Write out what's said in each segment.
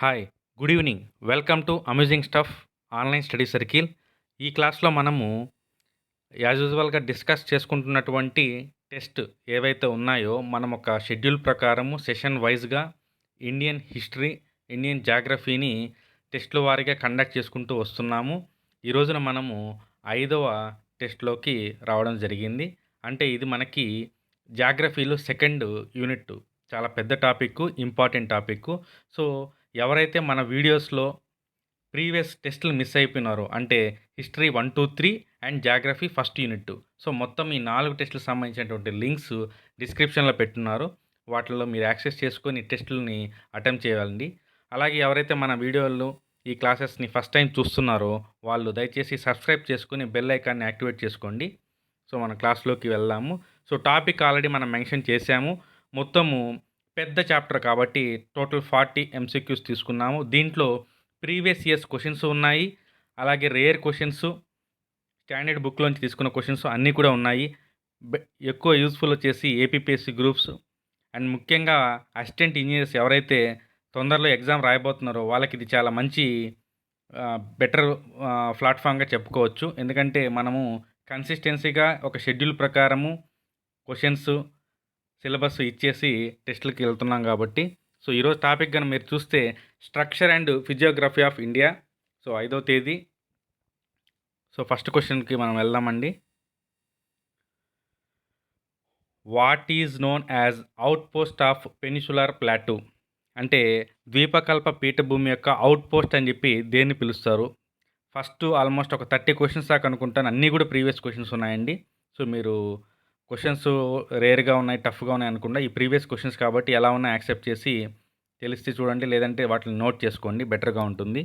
Hi, good evening. Welcome to amazing stuff online study circle. ఈ క్లాస్లో మనము as యూజువల్గా డిస్కస్ చేసుకుంటున్నటువంటి టెస్ట్ ఏవైతే ఉన్నాయో మనం ఒక షెడ్యూల్ ప్రకారము సెషన్ వైజ్గా ఇండియన్ హిస్టరీ, ఇండియన్ జాగ్రఫీని టెస్ట్ల వారీగా కండక్ట్ చేసుకుంటూ వస్తున్నాము. ఈ రోజున మనము 5వ టెస్ట్లోకి రావడం జరిగింది. అంటే ఇది మనకి జాగ్రఫీలో సెకండ్ యూనిట్. చాలా పెద్ద టాపిక్, ఇంపార్టెంట్ టాపిక్. సో ఎవరైతే మన వీడియోస్లో ప్రీవియస్ టెస్టులు మిస్ అయిపోయినారో అంటే history 1, 2, 3 and geography first unit. So మొత్తం ఈ 4 టెస్టులకు సంబంధించినటువంటి లింక్స్ డిస్క్రిప్షన్లో పెట్టున్నారు. వాటిల్లో మీరు యాక్సెస్ చేసుకొని టెస్టులని అటెంప్ట్ చేయాలండి. అలాగే ఎవరైతే మన వీడియోలు ఈ క్లాసెస్ని ఫస్ట్ టైం చూస్తున్నారో వాళ్ళు దయచేసి సబ్స్క్రైబ్ చేసుకొని బెల్ ఐకాన్ని యాక్టివేట్ చేసుకోండి. సో మన క్లాస్లోకి వెళ్దాము. సో టాపిక్ ఆల్రెడీ మనం మెన్షన్ చేశాము. మొత్తము పెద్ద చాప్టర్ కాబట్టి టోటల్ 40 ఎంసీక్యూస్ తీసుకున్నాము. దీంట్లో ప్రీవియస్ ఇయర్స్ క్వశ్చన్స్ ఉన్నాయి. అలాగే రేర్ క్వశ్చన్స్, స్టాండర్డ్ బుక్లోంచి తీసుకున్న క్వశ్చన్స్ అన్నీ కూడా ఉన్నాయి. ఎక్కువ యూస్ఫుల్ వచ్చేసి ఏపీపీఎస్సీ గ్రూప్స్ అండ్ ముఖ్యంగా అసిస్టెంట్ ఇంజనీర్స్ ఎవరైతే తొందరలో ఎగ్జామ్ రాయబోతున్నారో వాళ్ళకి ఇది చాలా మంచి బెటర్ ప్లాట్ఫామ్గా చెప్పుకోవచ్చు. ఎందుకంటే మనము కన్సిస్టెన్సీగా ఒక షెడ్యూల్ ప్రకారము క్వశ్చన్స్ సిలబస్ ఇచ్చేసి టెస్టులకి వెళ్తున్నాం కాబట్టి. సో ఈరోజు టాపిక్ కనుక మీరు చూస్తే structure and physiography of India. So 5వ తేదీ. సో ఫస్ట్ క్వశ్చన్కి మనం వెళ్దామండి. What is known as out post of peninsular plateau? అంటే ద్వీపకల్ప పీఠభూమి యొక్క అవుట్ పోస్ట్ అని చెప్పి దేన్ని పిలుస్తారు? ఫస్ట్ ఆల్మోస్ట్ ఒక 30 క్వశ్చన్స్ దాకా అనుకుంటాను. అన్నీ కూడా ప్రీవియస్ క్వశ్చన్స్ ఉన్నాయండి. సో మీరు క్వశ్చన్స్ రేర్గా ఉన్నాయి, టఫ్గా ఉన్నాయి అనుకుండా ఈ ప్రీవియస్ క్వశ్చన్స్ కాబట్టి ఎలా ఉన్నా యాక్సెప్ట్ చేసి తెలిస్తే చూడండి, లేదంటే వాటిని నోట్ చేసుకోండి, బెటర్గా ఉంటుంది.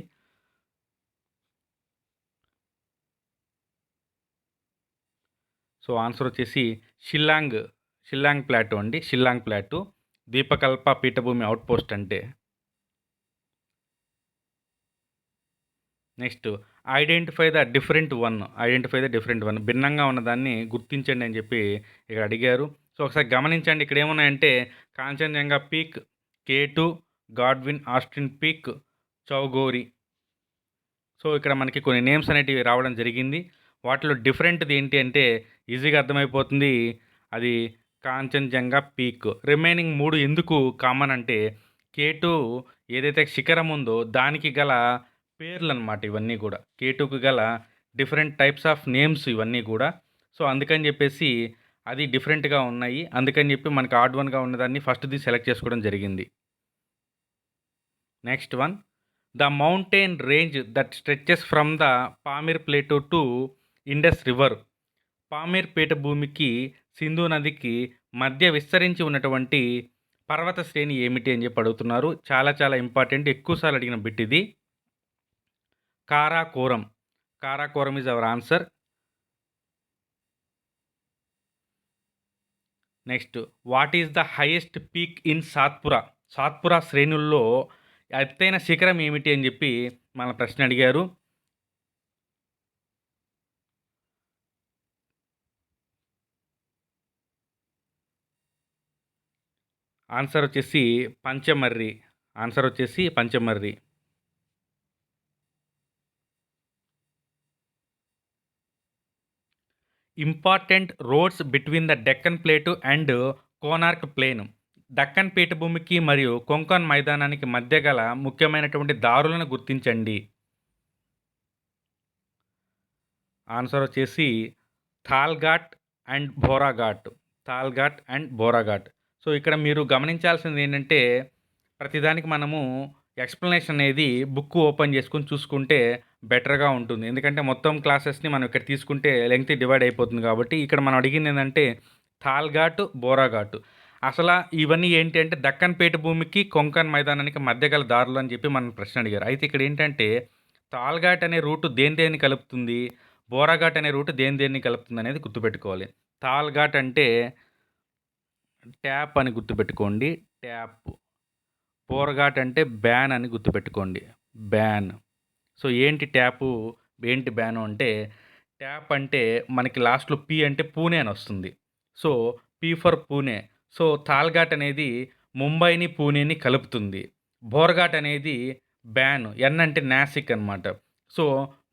సో ఆన్సర్ వచ్చేసి షిల్లాంగ్ ప్లాటూ అండి. షిల్లాంగ్ ప్లాటూ ద్వీపకల్ప పీఠభూమి అవుట్ పోస్ట్ అంటే. Next identify the different one. భిన్నంగా ఉన్నదాన్ని గుర్తించండి అని చెప్పి ఇక్కడ అడిగారు. సో ఒకసారి గమనించండి, ఇక్కడ ఏమున్నాయంటే Kanchenjunga peak, K2, Godwin Austen peak, Chogori. So ఇక్కడ మనకి కొన్ని నేమ్స్ అనేటివి రావడం జరిగింది. వాటిలో డిఫరెంట్ది ఏంటి అంటే ఈజీగా అర్థమైపోతుంది, అది కాంచన్జంగా పీక్. రిమైనింగ్ 3 ఎందుకు కామన్ అంటే K2 ఏదైతే శిఖరం ఉందో దానికి గల పేర్లు అనమాట ఇవన్నీ కూడా. K2కి గల డిఫరెంట్ టైప్స్ ఆఫ్ నేమ్స్ ఇవన్నీ కూడా. సో అందుకని చెప్పేసి అది డిఫరెంట్గా ఉన్నాయి. అందుకని చెప్పి మనకి ఆడ్ వన్గా ఉన్నదాన్ని ఫస్ట్ది సెలెక్ట్ చేసుకోవడం జరిగింది. Next one, the mountain range that stretches from the Pamir plateau to Indus river. Pamir పీఠభూమికి సింధు నదికి మధ్య విస్తరించి ఉన్నటువంటి పర్వత శ్రేణి ఏమిటి అని చెప్పి అడుగుతున్నారు. చాలా చాలా ఇంపార్టెంట్, ఎక్కువసార్లు అడిగిన బిట్ ఇది. Karakoram. Karakoram is our answer. Next, what is the highest peak in Satpura? Satpura శ్రేణుల్లో ఎత్తైన శిఖరం ఏమిటి అని చెప్పి మన ప్రశ్న అడిగారు. ఆన్సర్ వచ్చేసి Pachmarhi. Important roads between the Deccan plateau and Konark plain. Deccan పీఠభూమికి మరియు కొంకన్ మైదానానికి మధ్య గల ముఖ్యమైనటువంటి దారులను గుర్తించండి. ఆన్సర్ వచ్చేసి థాల్ఘాట్ అండ్ బోరాఘాట్. సో ఇక్కడ మీరు గమనించాల్సింది ఏంటంటే ప్రతిదానికి మనము ఎక్స్ప్లెనేషన్ అనేది బుక్ ఓపెన్ చేసుకుని చూసుకుంటే బెటర్గా ఉంటుంది. ఎందుకంటే మొత్తం క్లాసెస్ని మనం ఇక్కడ తీసుకుంటే లెంగ్త్ డివైడ్ అయిపోతుంది కాబట్టి ఇక్కడ మనం అడిగింది ఏంటంటే థాల్ఘాట్, బోరాఘాట్. అసలు ఇవన్నీ ఏంటి అంటే దక్కన్ పీఠభూమికి కొంకన్ మైదానానికి మధ్య గల దారులు అని చెప్పి మనం ప్రశ్న అడిగారు. అయితే ఇక్కడ ఏంటంటే థాల్ఘాట్ అనే రూటు దేని కలుపుతుంది, బోరాఘాట్ అనే రూటు దేన్ని కలుపుతుంది అనేది గుర్తుపెట్టుకోవాలి. థాల్ఘాట్ అంటే ట్యాప్ అని గుర్తుపెట్టుకోండి, ట్యాప్. బోరఘాట్ అంటే బ్యాన్ అని గుర్తుపెట్టుకోండి, బ్యాన్. సో ఏంటి ట్యాపు, ఏంటి బ్యాను అంటే ట్యాప్ అంటే మనకి లాస్ట్లో పి అంటే పూణే అని వస్తుంది. So P for Pune. So Thalghat అనేది ముంబైని పూణేని కలుపుతుంది. బోర్ఘాట్ అనేది బ్యాన్, ఎన్ అంటే నాసిక్ అనమాట. సో,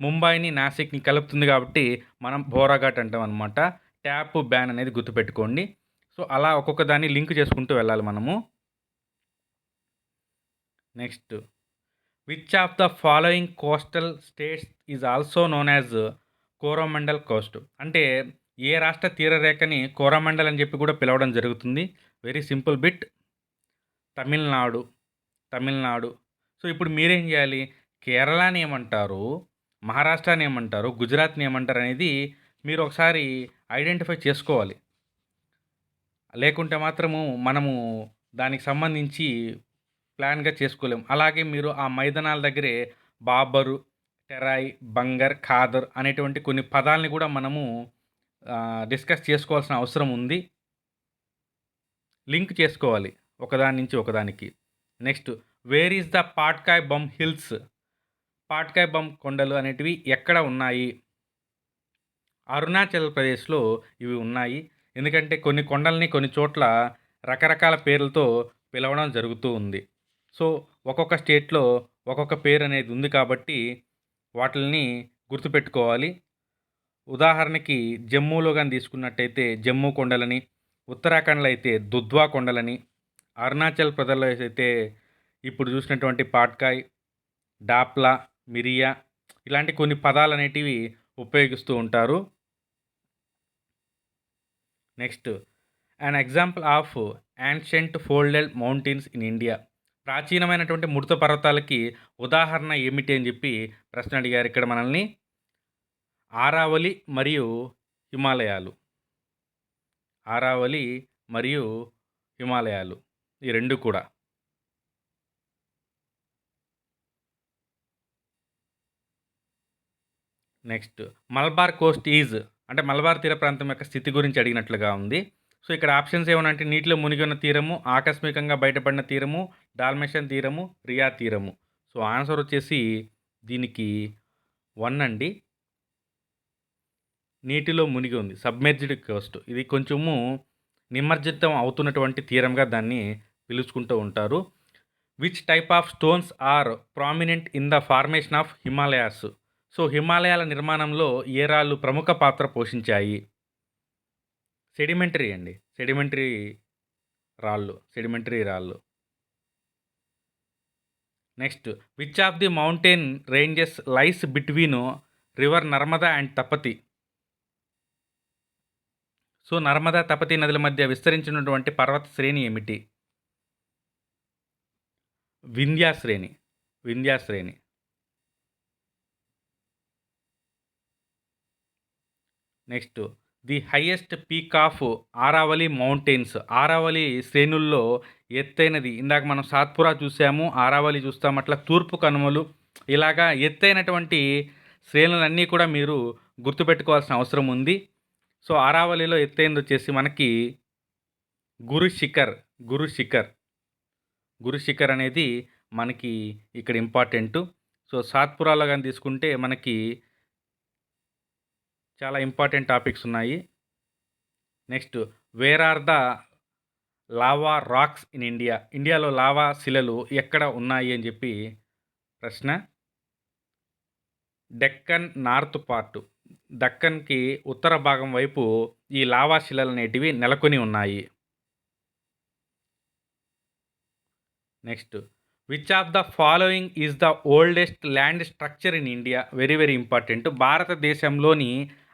ముంబైని, నాసిక్‌ని కలుపుతుంది కాబట్టి మనం బోరాఘాట్ అంటాం అనమాట. ట్యాప్, బ్యాన్ అనేది గుర్తుపెట్టుకోండి. సో, అలా ఒక్కొక్క దాన్ని లింక్ చేసుకుంటూ వెళ్ళాలి మనము. Next, which of the following coastal states is also known as Coromandel coast? అంటే ఏ రాష్ట్ర తీరరేఖని కోరోమండల్ అని చెప్పి కూడా పిలవడం జరుగుతుంది. Very simple bit. Tamil Nadu. Tamil Nadu. So, ఇప్పుడు మీరేం జేయాలి? కేరళని ఏమంటారు? మహారాష్ట్రని ఏమంటారు? గుజరాత్‌ని ఏమంటారు? అనేది మీరు ఒకసారి ఐడెంటిఫై చేసుకోవాలి. లేకుంటే మాత్రము మనము దానికి సంబంధించి ప్లాన్‌గా చేసుకోలేం. అలాగే మీరు ఆ మైదానాల దగ్గరే బాబరు, టెరాయ్, బంగర్, ఖాదర్ అనేటువంటి కొన్ని పదాల్ని కూడా మనము డిస్కస్ చేసుకోవాల్సిన అవసరం ఉంది. లింక్ చేసుకోవాలి ఒకదాని నుంచి ఒకదానికి. Next, where is the Patkai Bum hills? Patkai Bum కొండలు అనేటివి ఎక్కడ ఉన్నాయి? అరుణాచల్ ప్రదేశ్‌లో ఇవి ఉన్నాయి. ఎందుకంటే కొన్ని కొండల్ని కొన్ని చోట్ల రకరకాల పేర్లతో పిలవడం జరుగుతూ ఉంది. సో, ఒక్కొక్క స్టేట్‌లో ఒక్కొక్క పేరు అనేది ఉంది కాబట్టి వాటిల్ని గుర్తుపెట్టుకోవాలి. ఉదాహరణకి జమ్మూలో గాని తీసుకున్నట్టయితే జమ్మూ కొండలని, ఉత్తరాఖండ్‌లో అయితే దుధ్వా కొండలని, అరుణాచల్ ప్రదేశ్‌లో అయితే ఇప్పుడు చూసినటువంటి పాట్కాయ్, డాప్లా, మిరియా ఇలాంటి కొన్ని పదాలనేటివి ఉపయోగిస్తూ ఉంటారు. Next, an example of ancient folded mountains in India? ప్రాచీనమైనటువంటి మృత పర్వతాలకి ఉదాహరణ ఏమిటి అని చెప్పి ప్రశ్న అడిగారు ఇక్కడ మనల్ని. ఆరావలి మరియు హిమాలయాలు. ఆరావలి మరియు హిమాలయాలు ఈ 2 కూడా. నెక్స్ట్, మలబార్ కోస్ట్ ఈజ్ అంటే మలబార్ తీర ప్రాంతం యొక్క స్థితి గురించి అడిగినట్లుగా ఉంది. సో, ఇక్కడ ఆప్షన్స్ ఏమన్నా అంటే నీటిలో మునిగి ఉన్న తీరము, ఆకస్మికంగా బయటపడిన తీరము, డాల్మేషన్ తీరము, రియా తీరము. సో, ఆన్సర్ వచ్చేసి దీనికి 1 అండి. నీటిలో మునిగి ఉంది. Submerged coast. ఇది కొంచెము నిమజ్జితం అవుతున్నటువంటి తీరంగా దాన్ని పిలుచుకుంటూ ఉంటారు. Which type of stones are prominent in the formation of Himalayas? So, హిమాలయాల నిర్మాణంలో ఏ రాళ్ళు ప్రముఖ పాత్ర పోషించాయి? సెడిమెంటరీ అండి. సెడిమెంటరీ రాళ్ళు. Next, which of the mountain ranges lies between river Narmada and Tapti? So, Narmada, Tapti నదుల మధ్య విస్తరించినటువంటి పర్వత శ్రేణి ఏమిటి? వింధ్యా శ్రేణి. Next, the highest peak of Aravalli mountains? Aravalli శ్రేణుల్లో ఎత్తైనది ఇందాక మనం సాత్పురా చూసాము, ఆరావలి చూస్తాం. అట్లా తూర్పు కనుమలు ఇలాగా ఎత్తైనటువంటి శ్రేణులన్నీ కూడా మీరు గుర్తుపెట్టుకోవాల్సిన అవసరం ఉంది. సో, ఆరావలిలో ఎత్తైనది వచ్చేసి మనకి గురు శిఖర్ అనేది మనకి ఇక్కడ ఇంపార్టెంటు. సో, సాత్పురాలో గాని తీసుకుంటే మనకి చాలా ఇంపార్టెంట్ టాపిక్స్ ఉన్నాయి. Next, where are the lava rocks in India? ఇండియాలో లావా శిలలు ఎక్కడ ఉన్నాయి అని చెప్పి ప్రశ్న. డెక్కన్ నార్త్ పార్ట్, దక్కన్‌కి ఉత్తర భాగం వైపు ఈ లావా శిలలనేటివి నెలకొని ఉన్నాయి. Next, which of the following is the oldest land structure in India? Very important. భారతదేశంలోని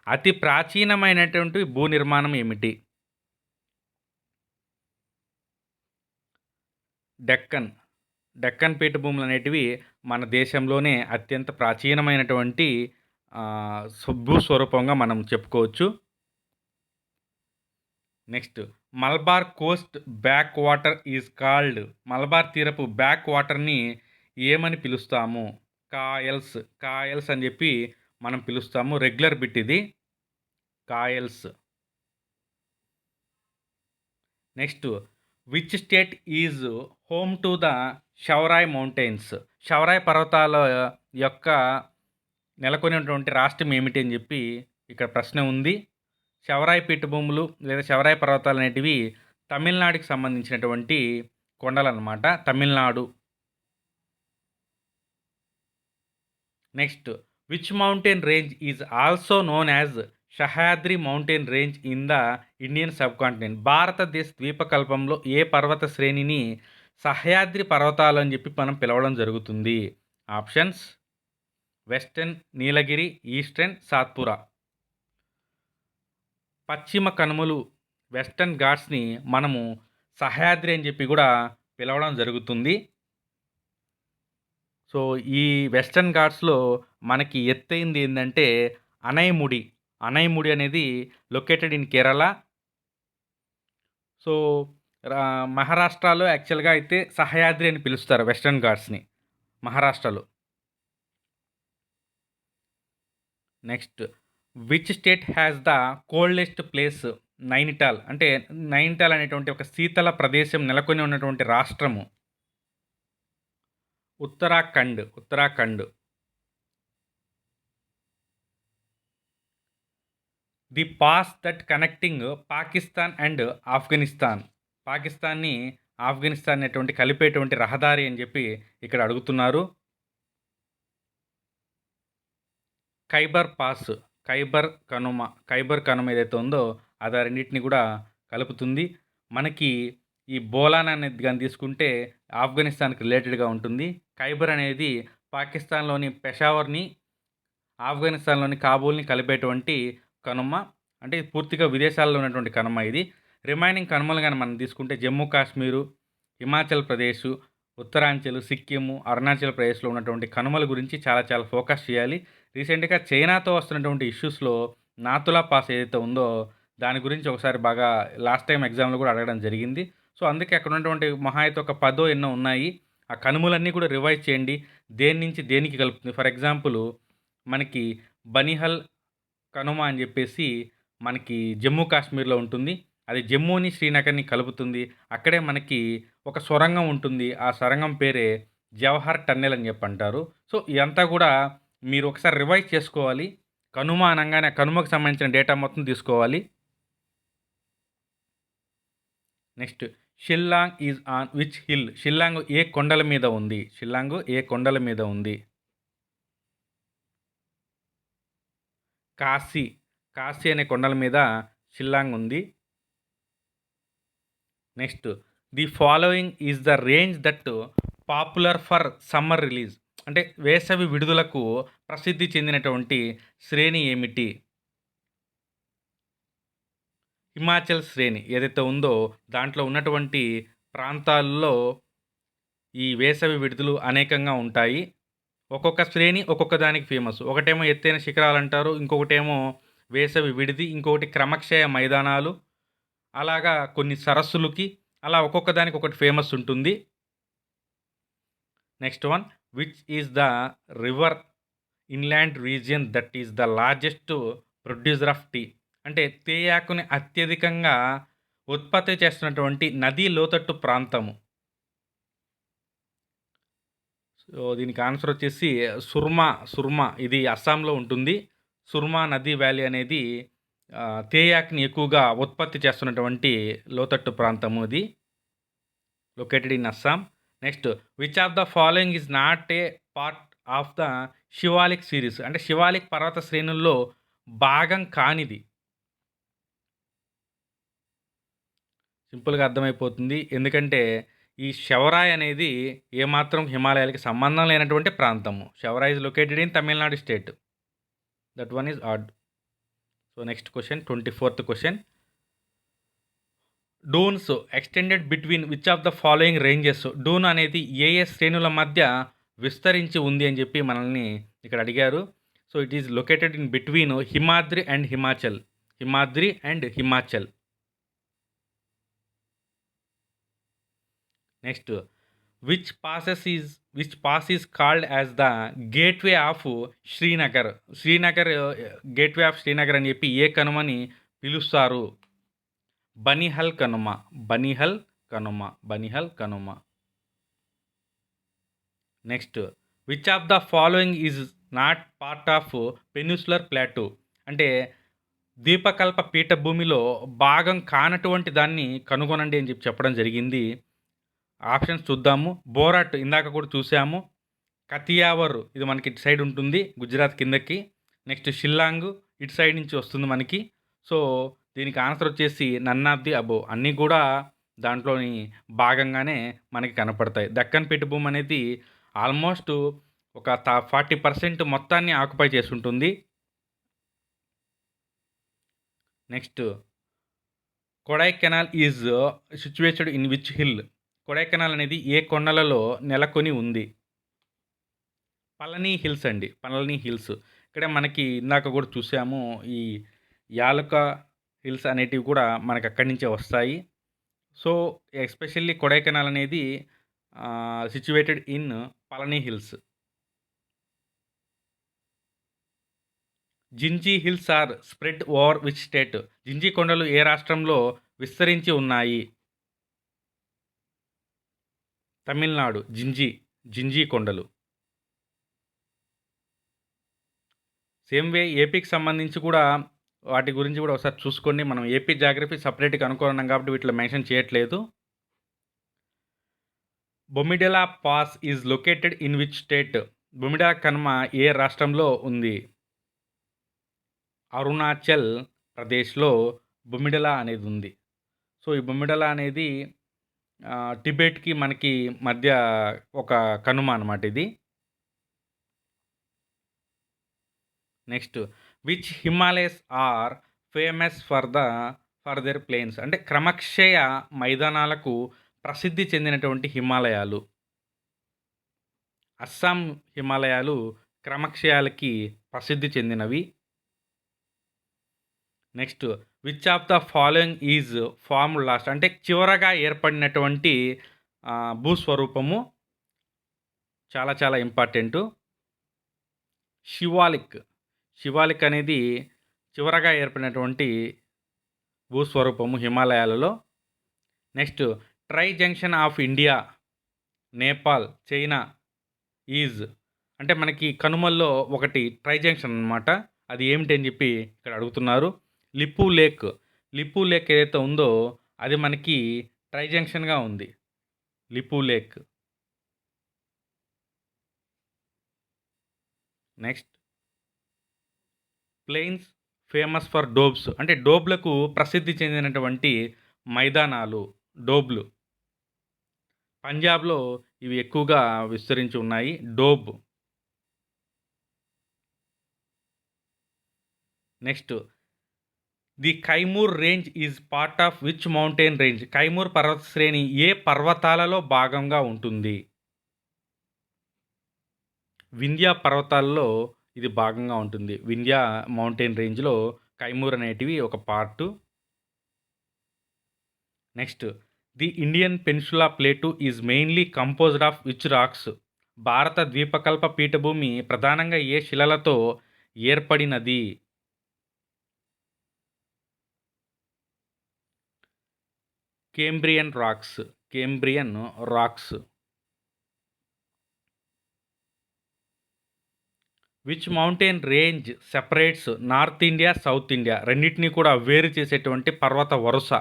అతి ప్రాచీనమైనటువంటి భూ నిర్మాణం ఏమిటి? డెక్కన్ పీఠభూములు అనేటివి మన దేశంలోనే అత్యంత ప్రాచీనమైనటువంటి భూస్వరూపంగా మనం చెప్పుకోవచ్చు. Next, Malabar coast backwater is called? Malabar తీరపు బ్యాక్ వాటర్ని ఏమని పిలుస్తాము? కాయల్స్ అని చెప్పి మనం పిలుస్తాము. రెగ్యులర్ బిట్ ఇది, kayals. Next, which state is home to the Shevaroy mountains? Shevaroy పర్వతాల యొక్క నెలకొనేటువంటి రాష్ట్రం ఏమిటి అని చెప్పి ఇక్కడ ప్రశ్న ఉంది. షవరాయ్ పీఠభూములు లేదా షవరాయ్ పర్వతాలు అనేటివి తమిళనాడుకి సంబంధించినటువంటి కొండలన్నమాట. Tamil Nadu. Next which mountain range is also known as Sahyadri mountain range in the Indian subcontinent. భారతదేశ ద్వీపకల్పంలో ఏ పర్వత శ్రేణిని సహ్యాద్రి పర్వతాలు అని చెప్పి మనం పిలవడం జరుగుతుంది? ఆప్షన్స్: వెస్టర్న్ నీలగిరి, ఈస్టర్న్ సాత్పురా. పశ్చిమ కనుమలు వెస్టర్న్ ఘాట్స్ని మనము సహ్యాద్రి అని చెప్పి కూడా పిలవడం జరుగుతుంది. సో ఈ వెస్టర్న్ ఘాట్స్లో మనకి ఎత్తైంది ఏంటంటే అనైముడి. అనైముడి అనేది లొకేటెడ్ ఇన్ కేరళ. సో మహారాష్ట్రలో యాక్చువల్గా అయితే సహ్యాద్రి అని పిలుస్తారు వెస్టర్న్ ఘాట్స్ని మహారాష్ట్రలో. Next which state has the coldest place? Nainital. అంటే నైనిటాల్ అనేటువంటి ఒక శీతల ప్రదేశం నెలకొని ఉన్నటువంటి రాష్ట్రము Uttarakhand. Uttarakhand. The pass that connecting Pakistan and Afghanistan. పాకిస్తాన్ని ఆఫ్ఘనిస్తాన్ అనేటువంటి కలిపేటువంటి రహదారి అని చెప్పి ఇక్కడ అడుగుతున్నారు. ఖైబర్ పాస్. ఖైబర్ కనుమ. ఖైబర్ కనుమ ఏదైతే ఉందో అది రెండింటిని కూడా కలుపుతుంది. మనకి ఈ బోలాన్ అనేది కానీ తీసుకుంటే ఆఫ్ఘనిస్తాన్కి రిలేటెడ్గా ఉంటుంది. ఖైబర్ అనేది పాకిస్తాన్లోని పెషావర్ని ఆఫ్ఘనిస్తాన్లోని కాబూల్ని కలిపేటువంటి కనుమ. అంటే పూర్తిగా విదేశాల్లో ఉన్నటువంటి కనుమ ఇది. రిమైనింగ్ కనుమలు కానీ మనం తీసుకుంటే జమ్మూ కాశ్మీరు, హిమాచల్ ప్రదేశ్, ఉత్తరాంచల్, సిక్కిము, అరుణాచల్ ప్రదేశ్లో ఉన్నటువంటి కనుమల గురించి చాలా ఫోకస్ చేయాలి. రీసెంట్గా చైనాతో వస్తున్నటువంటి ఇష్యూస్లో నాతులా పాస్ ఏదైతే ఉందో దాని గురించి ఒకసారి బాగా లాస్ట్ టైం ఎగ్జామ్లో కూడా అడగడం జరిగింది. సో అందుకే అక్కడ ఉన్నటువంటి మహా అయితే ఒక 10 ఎన్నో ఉన్నాయి. ఆ కనుమలన్నీ కూడా రివైజ్ చేయండి. దేని నుంచి దేనికి కలుపుతుంది. ఫర్ ఎగ్జాంపుల్ మనకి బనిహల్ కనుమ అని చెప్పేసి మనకి జమ్మూ కాశ్మీర్లో ఉంటుంది. అది జమ్మూని శ్రీనగర్ని కలుపుతుంది. అక్కడే మనకి ఒక సొరంగం ఉంటుంది. ఆ సొరంగం పేరే జవహర్ టన్నెల్ అని చెప్పి అంటారు. సో ఇదంతా కూడా మీరు ఒకసారి రివైజ్ చేసుకోవాలి. కనుమ అనగానే కనుమకు సంబంధించిన డేటా మొత్తం తీసుకోవాలి. Next Shillong is on which hill? Shillong ఏ కొండల మీద ఉంది? షిల్లాంగ్ ఏ కొండల మీద ఉంది? కాశీ. కాశీ అనే కొండల మీద షిల్లాంగ్ ఉంది. Next the following is the range that popular for summer release. అంటే వేసవి విడుదలకు ప్రసిద్ధి చెందినటువంటి శ్రేణి ఏమిటి? హిమాచల్ శ్రేణి ఏదైతే ఉందో దాంట్లో ఉన్నటువంటి ప్రాంతాల్లో ఈ వేసవి విడుదలు అనేకంగా ఉంటాయి. ఒక్కొక్క శ్రేణి ఒక్కొక్క దానికి ఫేమస్. ఒకటేమో ఎత్తైన శిఖరాలు అంటారు, ఇంకొకటేమో వేసవి విడిది, ఇంకొకటి క్రమక్షయ మైదానాలు, అలాగా కొన్ని సరస్సులకి అలా ఒక్కొక్క దానికి ఒకటి ఫేమస్ ఉంటుంది. Next one which is the river inland region that is the largest producer of tea? అంటే తేయాకుని అత్యధికంగా ఉత్పత్తి చేస్తున్నటువంటి నదీ లోతట్టు ప్రాంతము. సో దీనికి ఆన్సర్ వచ్చేసి సుర్మా. ఇది అస్సాంలో ఉంటుంది. సుర్మా నదీ వ్యాలీ అనేది తేయాక్ని ఎక్కువగా ఉత్పత్తి చేస్తున్నటువంటి లోతట్టు ప్రాంతము ఇది, located in Assam. Next which of the following is not a part of the Shivalik series? అంటే శివాలిక్ పర్వత శ్రేణుల్లో భాగం కానిది. సింపుల్గా అర్థమైపోతుంది. ఎందుకంటే ఈ శవరాయ్ అనేది ఏమాత్రం హిమాలయాలకి సంబంధం లేనటువంటి ప్రాంతము. Shevaroy is located in Tamil Nadu state. That one is odd. So next question, 24th question. Doons extended between which of the following ranges? Doon అనేది ఏ శ్రేణుల మధ్య విస్తరించి ఉంది అని చెప్పి మనల్ని ఇక్కడ అడిగారు. So it is located in between Himadri and Himachal. Himadri and Himachal. Next which pass is called as the gateway of Srinagar? Srinagar gateway of Srinagar అని చెప్పి ఏ కనుమని పిలుస్తారు? Banihal Kanuma. Banihal Kanuma. Next which of the following is not part of peninsular plateau? అంటే ద్వీపకల్ప పీఠభూమిలో భాగం కానటువంటి దాన్ని కనుగొనండి అని చెప్పి చెప్పడం జరిగింది. ఆప్షన్స్ చూద్దాము. బోరాట్ ఇందాక కూడా చూసాము. కతియావర్ ఇది మనకి ఇటు సైడ్ ఉంటుంది గుజరాత్ కిందకి. నెక్స్ట్ షిల్లాంగ్ ఇటు సైడ్ నుంచి వస్తుంది మనకి. సో దీనికి ఆన్సర్ వచ్చేసి నన్ ఆఫ్ ది అబోవ్ అన్నీ కూడా దాంట్లోని భాగంగానే మనకి కనపడతాయి. దక్కన్ పీఠభూమి అనేది ఆల్మోస్ట్ ఒక 40% మొత్తాన్ని ఆక్యుపై చేసి ఉంటుంది. Next Kodaikanal is situated in which hill? Kodaikanal అనేది ఏ కొండలలో నెలకొని ఉంది? పళని హిల్స్ అండి. పళని హిల్స్. ఇక్కడ మనకి ఇందాక కూడా చూసాము. ఈ యాలుక హిల్స్ అనేటివి కూడా మనకు అక్కడి నుంచే వస్తాయి. సో ఎస్పెషల్లీ కొడైకెనాల్ అనేది situated in Palani hills. Gingee hills are spread over which state? Gingee కొండలు ఏ రాష్ట్రంలో విస్తరించి ఉన్నాయి? తమిళనాడు. జింజీ కొండలు. సేమ్ వే ఏపీకి సంబంధించి కూడా వాటి గురించి కూడా ఒకసారి చూసుకోండి. మనం ఏపీ జాగ్రఫీ సపరేట్గా అనుకున్నాం కాబట్టి వీటిలో మెన్షన్ చేయట్లేదు. Bomdila pass is located in which state? Bomdila కనుమ ఏ రాష్ట్రంలో ఉంది? అరుణాచల్ ప్రదేశ్లో బొమిడెలా అనేది ఉంది. సో ఈ బొమిడెలా అనేది టిబెట్కి మనకి మధ్య ఒక కనుమ అనమాట ఇది. Next which Himalayas are famous for their plains? అంటే క్రమక్షయ మైదానాలకు ప్రసిద్ధి చెందినటువంటి హిమాలయాలు. అస్సాం హిమాలయాలు క్రమక్షయాలకి ప్రసిద్ధి చెందినవి. Next which of the following is formed last? అంటే చివరగా ఏర్పడినటువంటి భూస్వరూపము చాలా చాలా ఇంపార్టెంటు. శివాలిక్ అనేది చివరగా ఏర్పడినటువంటి భూస్వరూపము హిమాలయాలలో. Next tri junction of India, Nepal, China is అంటే మనకి కనుమల్లో ఒకటి ట్రై జంక్షన్ అనమాట. అది ఏమిటి అని చెప్పి ఇక్కడ అడుగుతున్నారు. లిపు లేక్ ఏదైతే ఉందో అది మనకి ట్రై జంక్షన్గా ఉంది. Lipulekh. Next plains famous for doabs? అంటే డోబ్లకు ప్రసిద్ధి చెందినటువంటి మైదానాలు డోబ్లు. పంజాబ్లో ఇవి ఎక్కువగా విస్తరించి ఉన్నాయి. Doab. Next the Kaimur range is part of which mountain range? Kaimur పర్వత శ్రేణి ఏ పర్వతాలలో భాగంగా ఉంటుంది? వింధ్యా పర్వతాల్లో ఇది భాగంగా ఉంటుంది. వింధ్యా మౌంటైన్ రేంజ్లో కైమూర్ అనేటివి ఒక part. Next the Indian peninsula plateau is mainly composed of which rocks? భారత ద్వీపకల్ప పీఠభూమి ప్రధానంగా ఏ శిలలతో ఏర్పడినది? Cambrian rocks. Which mountain range separates north India, south India? రెండింటినీ కూడా వేరు చేసేటువంటి పర్వత వరుస.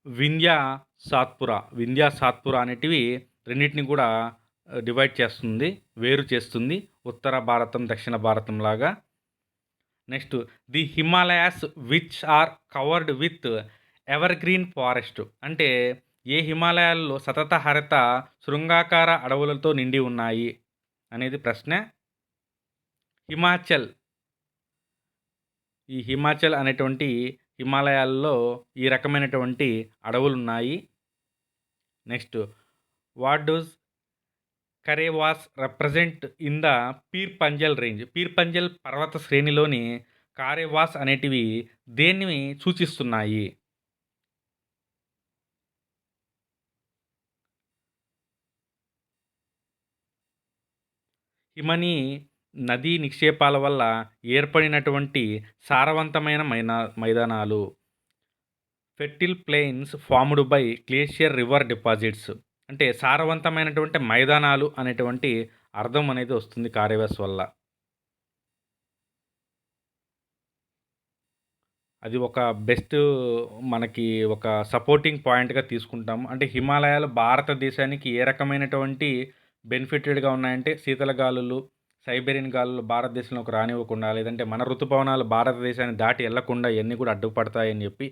వింధ్యా సాత్పురా అనేటివి రెండింటిని కూడా డివైడ్ చేస్తుంది, వేరు చేస్తుంది, ఉత్తర భారతం దక్షిణ భారతం లాగా. Next the Himalayas which are covered with evergreen forest? అంటే ఏ హిమాలయాల్లో సతత హరిత శృంగాకార అడవులతో నిండి ఉన్నాయి అనేది ప్రశ్న. హిమాచల్ అనేటువంటి హిమాలయాల్లో ఈ రకమైనటువంటి అడవులు ఉన్నాయి. Next what does karewas represent in the Pir Panjal range? Pir Panjal పర్వత శ్రేణిలోని కారేవాస్ అనేటివి దేన్ని సూచిస్తున్నాయి? హిమనీ నదీ నిక్షేపాల వల్ల ఏర్పడినటువంటి సారవంతమైన మైదానాలు. Fertile plains formed by glacier river deposits. అంటే సారవంతమైనటువంటి మైదానాలు అనేటువంటి అర్థం అనేది వస్తుంది కారేవాస్ వల్ల. అది ఒక బెస్ట్ మనకి ఒక సపోర్టింగ్ పాయింట్గా తీసుకుంటాము. అంటే హిమాలయాలు భారతదేశానికి ఏ రకమైనటువంటి బెనిఫిటెడ్‌గా ఉన్నాయంటే శీతల గాలులు, సైబేరియన్ గాలులు భారతదేశంలోకి రానివ్వకుండా, లేదంటే మన ఋతుపవనాలు భారతదేశాన్ని దాటి ఎళ్ళకుండా ఇయన్నీ కూడా అడ్డుపడతాయని చెప్పి,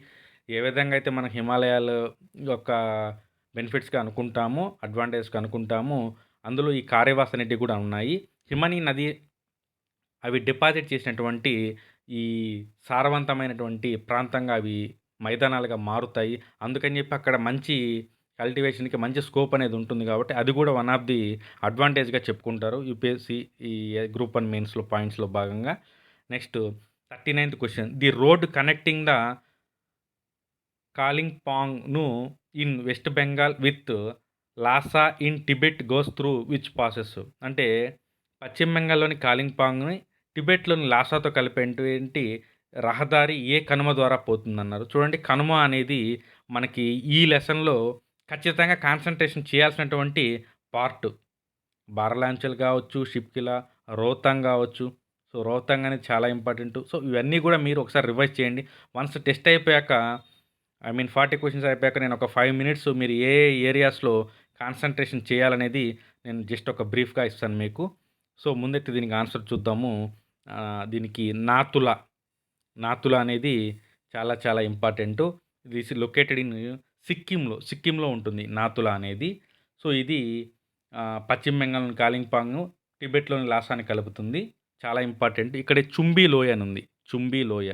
ఏ విధంగా అయితే మనం హిమాలయాలు యొక్క బెనిఫిట్స్‌గా అనుకుంటామో, అడ్వాంటేజ్‌గా అనుకుంటామో, అందులో ఈ కార్యవాస్ అనేటివి కూడా ఉన్నాయి. హిమనీ నది అవి డిపాజిట్ చేసినటువంటి ఈ సారవంతమైనటువంటి ప్రాంతంగా అవి మైదానాలుగా మారుతాయి. అందుకని చెప్పి అక్కడ మంచి కల్టివేషన్‌కి మంచి స్కోప్ అనేది ఉంటుంది కాబట్టి, అది కూడా వన్ ఆఫ్ ది అడ్వాంటేజ్‌గా చెప్పుకుంటారు. యూపీఎస్‌సి ఈ గ్రూప్ 1 మెయిన్స్‌లో పాయింట్స్‌లో భాగంగా. నెక్స్ట్ 39థ్ question. The road connecting the కాలింపాంగ్‌ను in West Bengal with Lhasa in Tibet goes through which passes? అంటే పశ్చిమ బెంగాల్‌లోని కాలింపాంగ్‌ని టిబెట్‌లోని లాసాతో కలిపేటువంటి రహదారి ఏ కనుమ ద్వారా పోతుందన్నారు. చూడండి, కనుమ అనేది మనకి ఈ లెసన్‌లో ఖచ్చితంగా కాన్సంట్రేషన్ చేయాల్సినటువంటి పార్ట్. బార్లాంచల్ కావచ్చు, షిప్కిలా, రోహతాంగ్ కావచ్చు. సో, రోహతాంగ్ అనేది చాలా ఇంపార్టెంటు. సో, ఇవన్నీ కూడా మీరు ఒకసారి రివైజ్ చేయండి. వన్స్ టెస్ట్ అయిపోయాక 40 క్వెషన్స్ అయిపోయాక నేను ఒక 5 మినిట్స్ మీరు ఏ ఏరియాస్‌లో కాన్సంట్రేషన్ చేయాలనేది నేను జస్ట్ ఒక బ్రీఫ్‌గా ఇస్తాను మీకు. సో, ముందైతే దీనికి ఆన్సర్ చూద్దాము. దీనికి నాతుల. నాతుల అనేది చాలా చాలా important. This is located in సిక్కింలో ఉంటుంది నాతుల అనేది. సో, ఇది పశ్చిమ బెంగాల్‌లోని కాలింపాంగ్, టిబెట్‌లోని లాసాని కలుపుతుంది. చాలా ఇంపార్టెంట్. ఇక్కడే చుంబీ లోయ అని ఉంది. చుంబీ లోయ.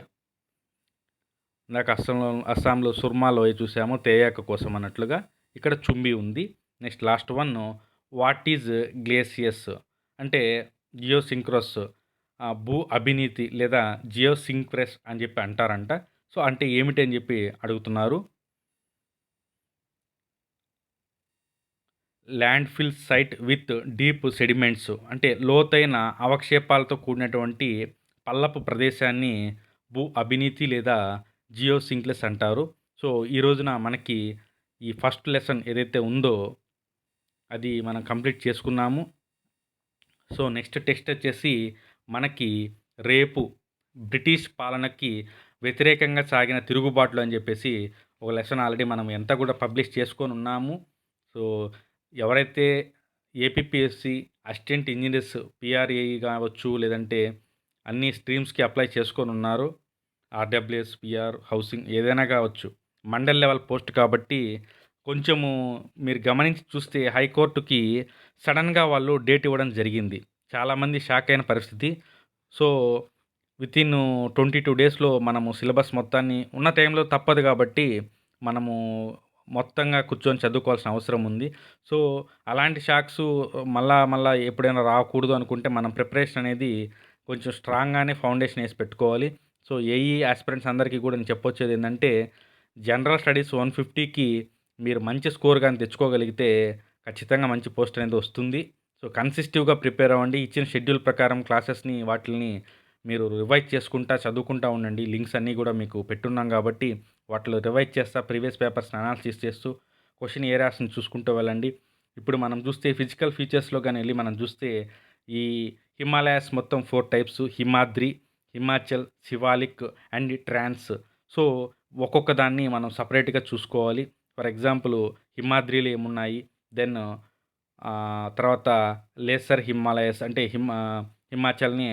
ఇందాక అస్సాంలో సుర్మా లోయ చూసాము తేయాకు కోసం అన్నట్లుగా. ఇక్కడ చుంబీ ఉంది. Next last one, what is glaciers? అంటే జియోసింక్రోస్ భూ అభినీతి లేదా జియోసింక్రెస్ అని చెప్పి అంటారంట. సో, అంటే ఏమిటి అని చెప్పి అడుగుతున్నారు. Landfill site with deep sediments, అంటే లోతైన అవక్షేపాలతో కూడినటువంటి పల్లపు ప్రదేశాన్ని భూ అభినీతి లేదా జియోసింక్లెస్ అంటారు. సో, ఈ రోజున మనకి ఈ ఫస్ట్ లెసన్ ఏదైతే ఉందో అది మనం కంప్లీట్ చేసుకున్నాము. సో, నెక్స్ట్ టెస్ట్ వచ్చేసి మనకి రేపు బ్రిటిష్ పాలనకి వ్యతిరేకంగా సాగిన తిరుగుబాట్లు అని చెప్పేసి ఒక లెసన్ ఆల్రెడీ మనం ఎంత కూడా పబ్లిష్ చేసుకొని ఉన్నాము. సో, ఎవరైతే ఏపీపీఎస్సి అసిస్టెంట్ ఇంజనీర్స్ పిఆర్ఏఈ కావచ్చు, లేదంటే అన్ని స్ట్రీమ్స్కి అప్లై చేసుకొని ఉన్నారు, ఆర్డబ్ల్యూఎస్, పిఆర్, హౌసింగ్ ఏదైనా కావచ్చు, మండల్ లెవెల్ పోస్ట్ కాబట్టి కొంచెము మీరు గమనించి చూస్తే హైకోర్టుకి సడన్గా వాళ్ళు డేట్ ఇవ్వడం జరిగింది. చాలామంది షాక్ అయిన పరిస్థితి. సో, వితిన్ 22 డేస్లో మనము సిలబస్ మొత్తాన్ని ఉన్న టైంలో తప్పదు కాబట్టి మనము మొత్తంగా కూర్చొని చదువుకోవాల్సిన అవసరం ఉంది. సో, అలాంటి షాక్స్ మళ్ళా ఎప్పుడైనా రాకూడదు అనుకుంటే మనం ప్రిపరేషన్ అనేది కొంచెం స్ట్రాంగ్‌గానే ఫౌండేషన్ ఏసి పెట్టుకోవాలి. సో, ఏఈ యాస్పిరెంట్స్ అందరికీ కూడా నేను చెప్పొచ్చేది ఏందంటే, జనరల్ స్టడీస్ 150కి మీరు మంచి స్కోర్ గాని తెచ్చుకోగలిగితే ఖచ్చితంగా మంచి పోస్ట్ అనేది వస్తుంది. సో, కన్సిస్టివ్‌గా ప్రిపేర్ అవ్వండి. ఇచ్చిన షెడ్యూల్ ప్రకారం క్లాసెస్‌ని వాటిల్ని మీరు రివైజ్ చేసుకుంటా, చదువుకుంటా ఉండండి. లింక్స్ అన్నీ కూడా మీకు పెట్టున్నాం కాబట్టి వాటిలో రివైజ్ చేస్తా, ప్రీవియస్ పేపర్స్‌ని అనాలిసిస్ చేస్తూ క్వెషన్ ఏరియాస్‌ని చూసుకుంటూ వెళ్ళండి. ఇప్పుడు మనం చూస్తే ఫిజికల్ ఫీచర్స్‌లో గాని ఎళ్లి మనం చూస్తే ఈ హిమాలయాస్ మొత్తం 4 types: Himadri, Himachal, Shivalik and trans. So, ఒక్కొక్క దాన్ని మనం సెపరేట్‌గా చూసుకోవాలి. ఫర్ ఎగ్జాంపుల్ హిమాద్రిలో ఏమున్నాయి, దెన్ తర్వాత లేసర్ హిమాలయస్ అంటే హిమాచల్‌ని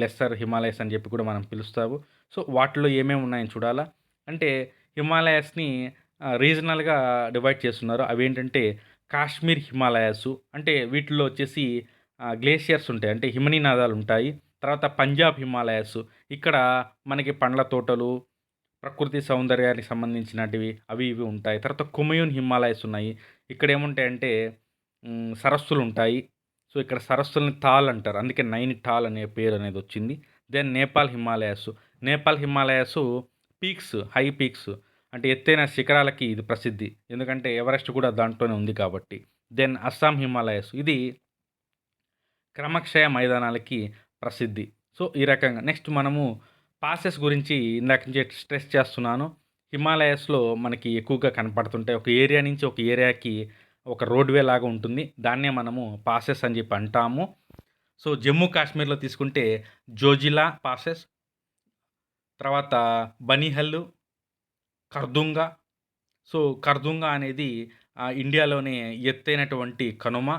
లెస్సర్ హిమాలయస్ అని చెప్పి కూడా మనం పిలుస్తాము. సో, వాటిలో ఏమేమి ఉన్నాయని చూడాలా. అంటే హిమాలయాస్‌ని రీజనల్‌గా డివైడ్ చేస్తున్నారు. అవేంటంటే కాశ్మీర్ హిమాలయాసు, అంటే వీటిల్లో వచ్చేసి గ్లేషియర్స్ ఉంటాయి. అంటే హిమనీనాదాలు ఉంటాయి. తర్వాత పంజాబ్ హిమాలయాసు, ఇక్కడ మనకి పండ్ల తోటలు, ప్రకృతి సౌందర్యానికి సంబంధించినటివి అవి ఇవి ఉంటాయి. తర్వాత కుమయూన్ హిమాలయస్ ఉన్నాయి. ఇక్కడ ఏముంటాయంటే సరస్సులుంటాయి. సో, ఇక్కడ సరస్సులని తాల్ అంటారు. అందుకే నైనిటాల్ అనే పేరు అనేది వచ్చింది. Then Nepal Himalayas. Nepal Himalayas peaks, high peaks, అంటే ఎత్తైన శిఖరాలకి ఇది ప్రసిద్ధి. ఎందుకంటే ఎవరెస్ట్ కూడా దాంట్లోనే ఉంది కాబట్టి. దెన్ అస్సాం హిమాలయాస్, ఇది క్రమక్షయ మైదానాలకి ప్రసిద్ధి. సో, ఈ రకంగా నెక్స్ట్ మనము పాసెస్ గురించి ఇందాక నుంచి స్ట్రెస్ చేస్తున్నాను. హిమాలయాస్‌లో మనకి ఎక్కువగా కనపడుతుంటాయి. ఒక ఏరియా నుంచి ఒక ఏరియాకి ఒక రోడ్‌వే లాగా ఉంటుంది. దాన్నే మనము పాసెస్ అని చెప్పి అంటాము. సో, జమ్మూ కాశ్మీర్‌లో తీసుకుంటే జోజిలా పాసెస్, తర్వాత బనిహల్లు, కర్దుంగా. సో, కర్దుంగా అనేది ఇండియాలోనే ఎత్తైనటువంటి కనుమ.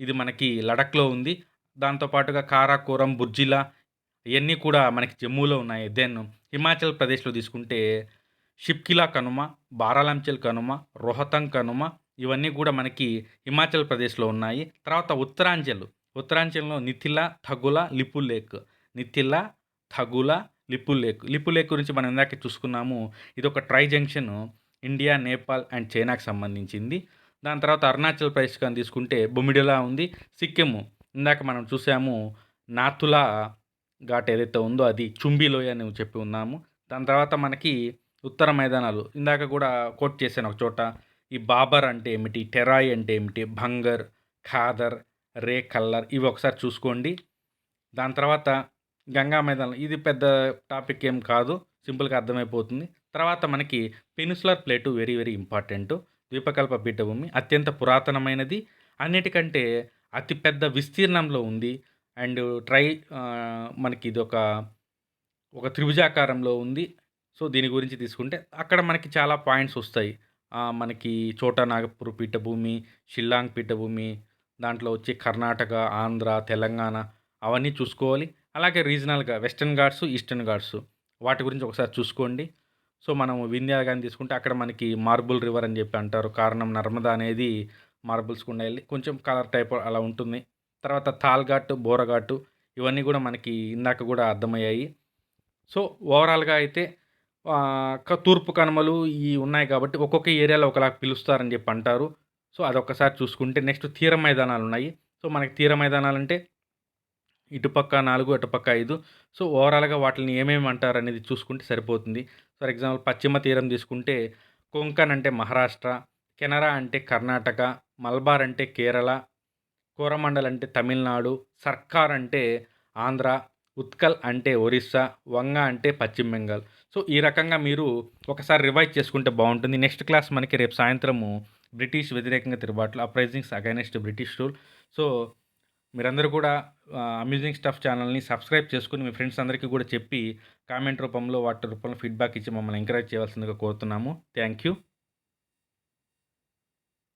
ఇది మనకి లడఖ్‌లో ఉంది. దాంతో పాటుగా కారాకోరం, బుర్జిలా ఇయన్నీ కూడా మనకి జమ్మూలో ఉన్నాయి. దెన్ హిమాచల్ ప్రదేశ్‌లో తీసుకుంటే షిప్కిలా కనుమ, బారాలంచెల్ కనుమ, రోహతంగ్ కనుమ ఇవన్నీ కూడా మనకి హిమాచల్ ప్రదేశ్‌లో ఉన్నాయి. తర్వాత ఉత్తరాంచల్‌లో నిథిలా, థగులా, లిపుల్ లేక్. నిథిలా, థగులా, లిపుల్ లేక్. లిపుల్ లేక్ గురించి మనం ఇందాకే చూసుకున్నాము. ఇదొక tri junction India, Nepal and చైనాకి సంబంధించింది. దాని తర్వాత అరుణాచల్ ప్రదేశ్ గాని తీసుకుంటే బొమిడిలా ఉంది. సిక్కిము ఇందాక మనం చూసాము నాథులా ఘాట్ ఏదైతే ఉందో అది చుంబి లోయ అని చెప్పి ఉన్నాము. దాని తర్వాత మనకి ఉత్తర మైదానాలు ఇందాక కూడా కోట్ చేశాను ఒక చోట. ఈ బాబర్ అంటే ఏమిటి? టెరాయ్ అంటే ఏమిటి? భంగర్, ఖాదర్, రే కల్లర్ ఇవి ఒకసారి చూసుకోండి. దాని తర్వాత గంగా మైదానం ఇది పెద్ద టాపిక్ ఏం కాదు. సింపుల్‌గా అర్థమైపోతుంది. తర్వాత మనకి peninsular plateau very very important. ద్వీపకల్ప పీఠభూమి అత్యంత పురాతనమైనది. అన్నిటికంటే అతి పెద్ద విస్తీర్ణంలో ఉంది. అండ్ మనకి ఇదొక ఒక త్రిభుజాకారంలో ఉంది. సో, దీని గురించి తీసుకుంటే అక్కడ మనకి చాలా పాయింట్స్ వస్తాయి. మనకి చోటా నాగపూర్ పీఠభూమి, షిల్లాంగ్ పీఠభూమి, దాంట్లో వచ్చి కర్ణాటక, ఆంధ్ర, తెలంగాణ అవన్నీ చూసుకోవాలి. అలాగే రీజనల్‌గా వెస్టర్న్ ఘాట్స్, ఈస్టర్న్ ఘాట్స్ వాటి గురించి ఒకసారి చూసుకోండి. సో, మనం వింధ్య గాని తీసుకుంటే అక్కడ మనకి మార్బుల్ రివర్ అని చెప్పి అంటారు. కారణం నర్మదా అనేది మార్బుల్స్ గుండా ఎళ్లి కొంచెం కలర్ టైప్ అలా ఉంటుంది. తర్వాత థాల్ ఘాట్, బోరఘాట్ ఇవన్నీ కూడా మనకి ఇందాక కూడా అర్థమయ్యాయి. సో, ఓవరాల్‌గా అయితే తూర్పు కనుమలు ఇయి ఉన్నాయి కాబట్టి ఒక్కొక్క ఏరియాలో ఒకలాగా పిలుస్తారని చెప్పి అంటారు. సో, అదొక్కసారి చూసుకుంటే నెక్స్ట్ తీర మైదానాలున్నాయి. సో, మనకి తీర మైదానాలంటే ఇటుపక్క 4, అటుపక్క 5. సో, ఓవరాల్‌గా వాటిల్ని ఏమేమి అంటారనేది చూసుకుంటే సరిపోతుంది. ఫర్ ఎగ్జాంపుల్ పశ్చిమ తీరం తీసుకుంటే కొంకన్ అంటే మహారాష్ట్ర, కెనరా అంటే కర్ణాటక, మలబార్ అంటే కేరళ, కోరమండల్ అంటే తమిళనాడు, సర్కార్ అంటే ఆంధ్ర, ఉత్కల్ అంటే ఒరిస్సా, వంగ అంటే పశ్చిమ బెంగాల్. సో, ఈ రకంగా మీరు ఒకసారి రివైజ్ చేసుకుంటే బావుంటుంది. నెక్స్ట్ క్లాస్ మనకి రేపు సాయంత్రము బ్రిటిష్ వ్యతిరేకంగా తిరుగుబాట్లు uprisings against British rule. So, మీరందరూ కూడా అమ్యూజింగ్ స్టఫ్ ఛానల్‌ని సబ్స్క్రైబ్ చేసుకొని మీ ఫ్రెండ్స్ అందరికీ కూడా చెప్పి కామెంట్ రూపంలో, వాటి రూపంలో ఫీడ్‌బ్యాక్ ఇచ్చి మమ్మల్ని ఎంకరేజ్ చేయవలసిందిగా కోరుతున్నాము. Thank you.